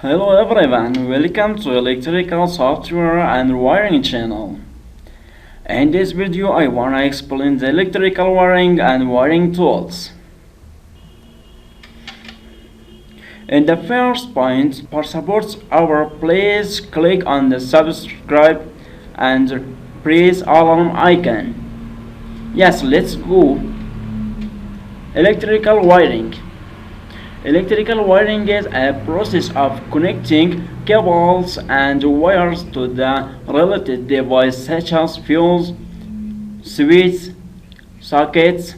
Hello everyone, welcome to Electrical Software and Wiring channel. In this video I wanna explain the electrical wiring and wiring tools. In the first point, for support our please click on the subscribe and press alarm icon. Yes, let's go. Electrical wiring. Electrical wiring is a process of connecting cables and wires to the related device such as fuses, switches, sockets,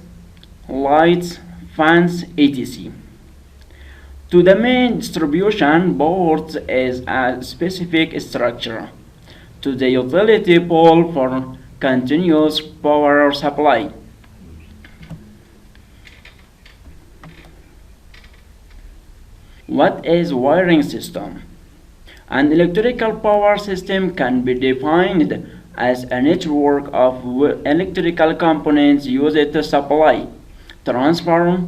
lights, fans, etc. To the main distribution board is a specific structure. To the utility pole for continuous power supply. What is wiring system? An electrical power system can be defined as a network of electrical components used to supply, transfer,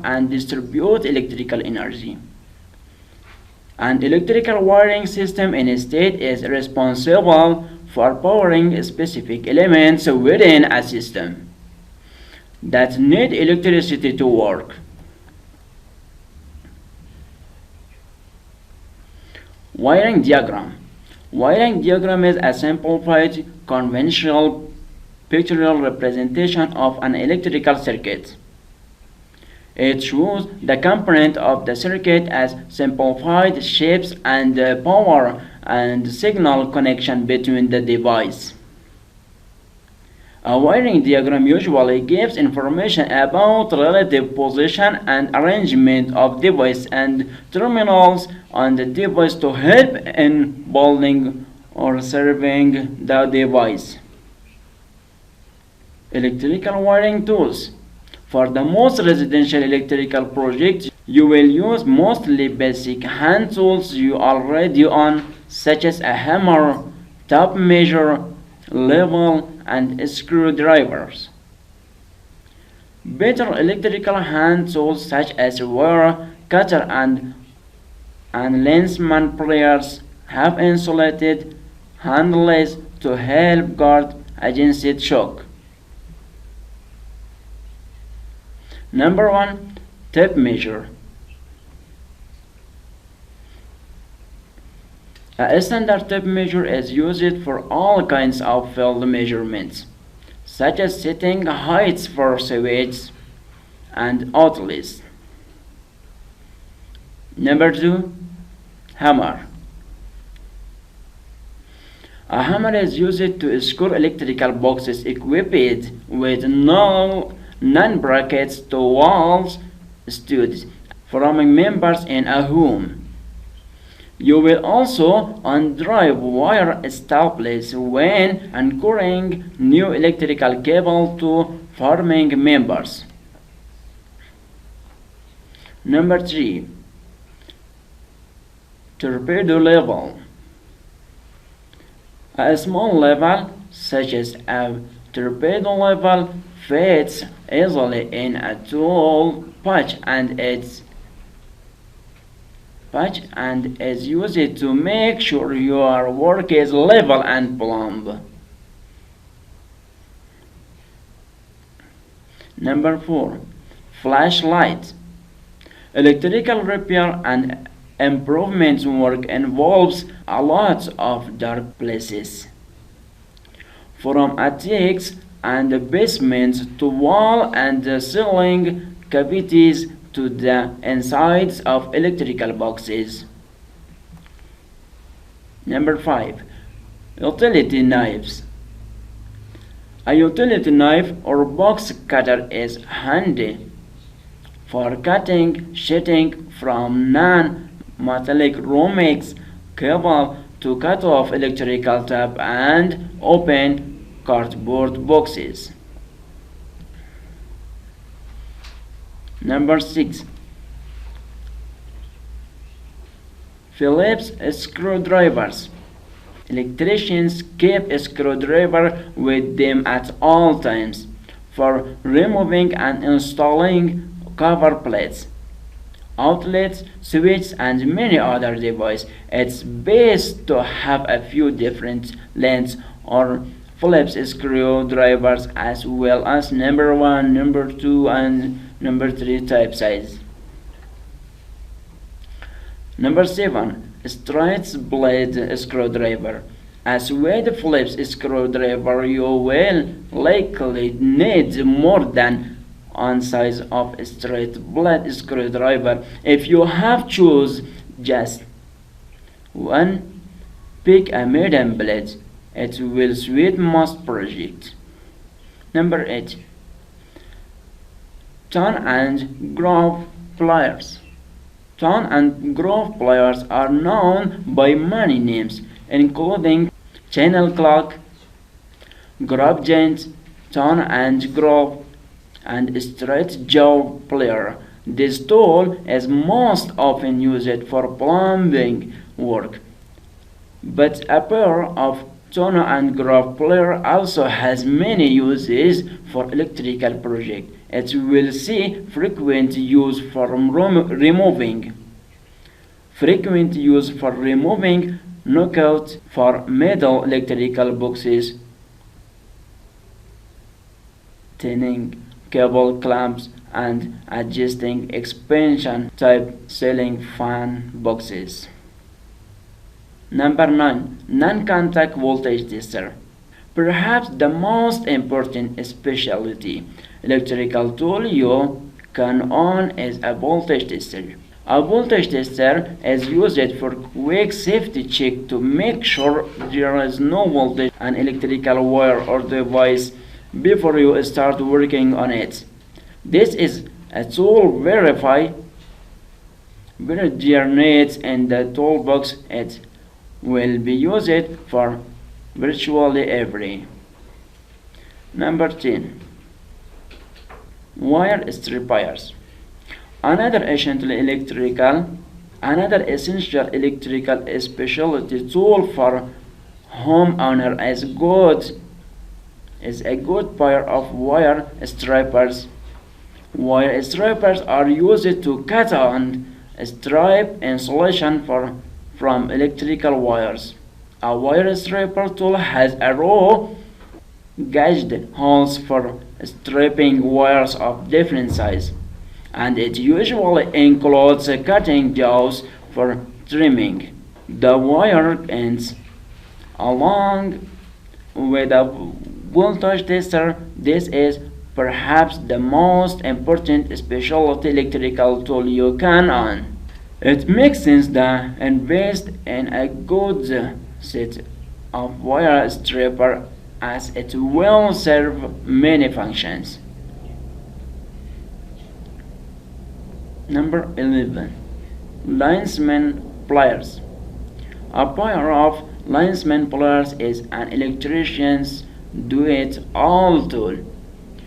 and distribute electrical energy. An electrical wiring system instead is responsible for powering specific elements within a system that need electricity to work. Wiring diagram. Wiring diagram is a simplified, conventional pictorial representation of an electrical circuit. It shows the component of the circuit as simplified shapes and power and signal connection between the device. A wiring diagram usually gives information about relative position and arrangement of device and terminals on the device to help in building or serving the device. Electrical wiring tools. For the most residential electrical projects, you will use mostly basic hand tools you already own, such as a hammer, tape measure, level, and screwdrivers. Better electrical hand tools such as wire cutter and LINESMAN pliers have insulated handles to help guard against shock. Number 1. Tape measure. A standard tape measure is used for all kinds of field measurements, such as setting heights for switches and outlets. Number 2. Hammer. A hammer is used to screw electrical boxes equipped with non-brackets to walls studs from members in a home. You will also undrive wire staples when anchoring new electrical cable to forming members. Number 3. Torpedo level. A small level, such as a torpedo level, fits easily in a tool patch and is used to make sure your work is level and plumb. Number 4. Flashlight. Electrical repair and improvement work involves a lot of dark places, from attics and basements to wall and ceiling cavities to the insides of electrical boxes. Number 5. Utility knives. A utility knife or box cutter is handy for cutting sheeting from non-metallic Romex cable to cut off electrical tape and open cardboard boxes. Number 6. Phillips screwdrivers. Electricians keep a screwdriver with them at all times for removing and installing cover plates. outlets, switches, and many other devices. It's best to have a few different lengths or Phillips screwdrivers as well as number 1, number 2, and number 3 type size. Number 7. Straight blade screwdriver. As with Phillips screwdriver, you will likely need more than one size of straight blade screwdriver. If you have choose just one, pick a medium blade. It will suit most projects. Number 8. Turn and groove pliers. Turn and groove pliers are known by many names, including channel clock, groove joint, turn and groove, and straight jaw plier. This tool is most often used for plumbing work, but a pair of turn and groove plier also has many uses for electrical projects. It will see frequent use for removing knockout for metal electrical boxes, tightening cable clamps, and adjusting expansion type ceiling fan boxes. Number 9. Non-contact voltage tester. Perhaps the most important specialty electrical tool you can own is a voltage tester. A voltage tester is used for quick safety check to make sure there is no voltage on electrical wire or device before you start working on it. This is a tool very neat in the toolbox. It will be used for virtually every. Number 10. Wire strippers. Another essential electrical specialty tool for homeowner is a good pair of wire strippers. Wire strippers are used to cut and strip insulation from electrical wires. A wire stripper tool has a row gauged holes for stripping wires of different size, and it usually includes cutting jaws for trimming the wire ends. Along with a voltage tester, this is perhaps the most important specialty electrical tool you can own. It makes sense to invest in a good set of wire stripper as it will serve many functions. Number 11. LINESMAN pliers. A pair of LINESMAN pliers is an electrician's do-it-all tool.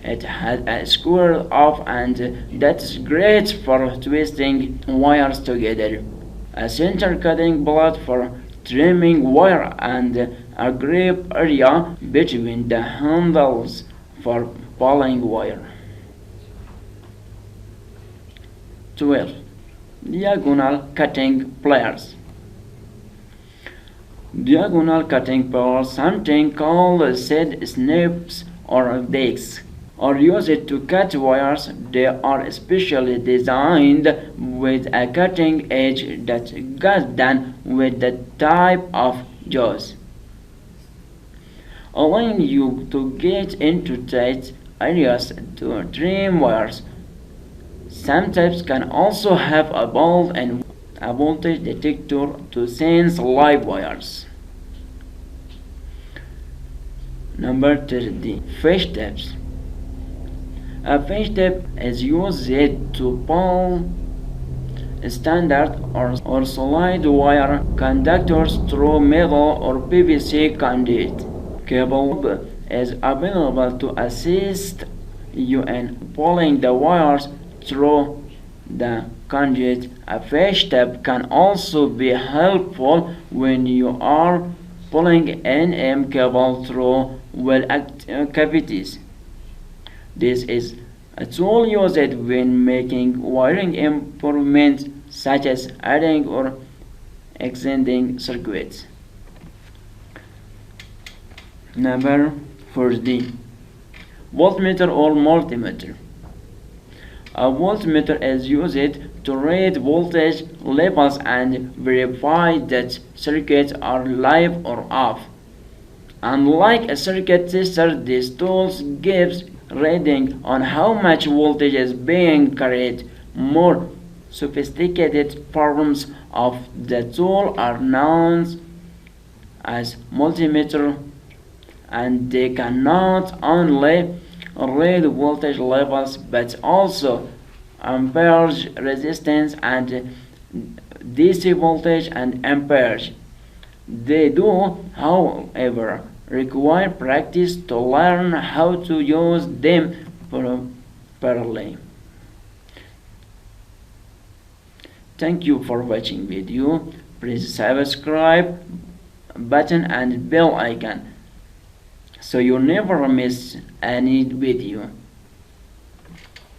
It has a square off and that's great for twisting wires together, a center cutting blade for trimming wire, and a grip area between the handles for pulling wire. 12. Diagonal cutting pliers. Diagonal cutting pliers, sometimes called seed snips or discs, are used to cut wires. They are specially designed with a cutting edge that goes down with the type of jaws, allowing you to get into tight areas to trim wires. Some types can also have a bulb and a voltage detector to sense live wires. Number 30. Fish tips. A fish tip is used to pull standard or solid wire conductors through metal or PVC conduit. Cable is available to assist you in pulling the wires through the conduit. A fish tip can also be helpful when you are pulling NM cable through well cavities. This is A tool used when making wiring improvements such as adding or extending circuits. Number 14. Voltmeter or multimeter. A voltmeter is used to read voltage levels and verify that circuits are live or off. Unlike a circuit tester, this tool gives reading on how much voltage is being carried. More sophisticated forms of the tool are known as multimeter, and they can not only read voltage levels but also amperage, resistance, and DC voltage and amperage. They do, however, require practice to learn how to use them properly. Thank you for watching video. Please subscribe button and bell icon so you never miss any video.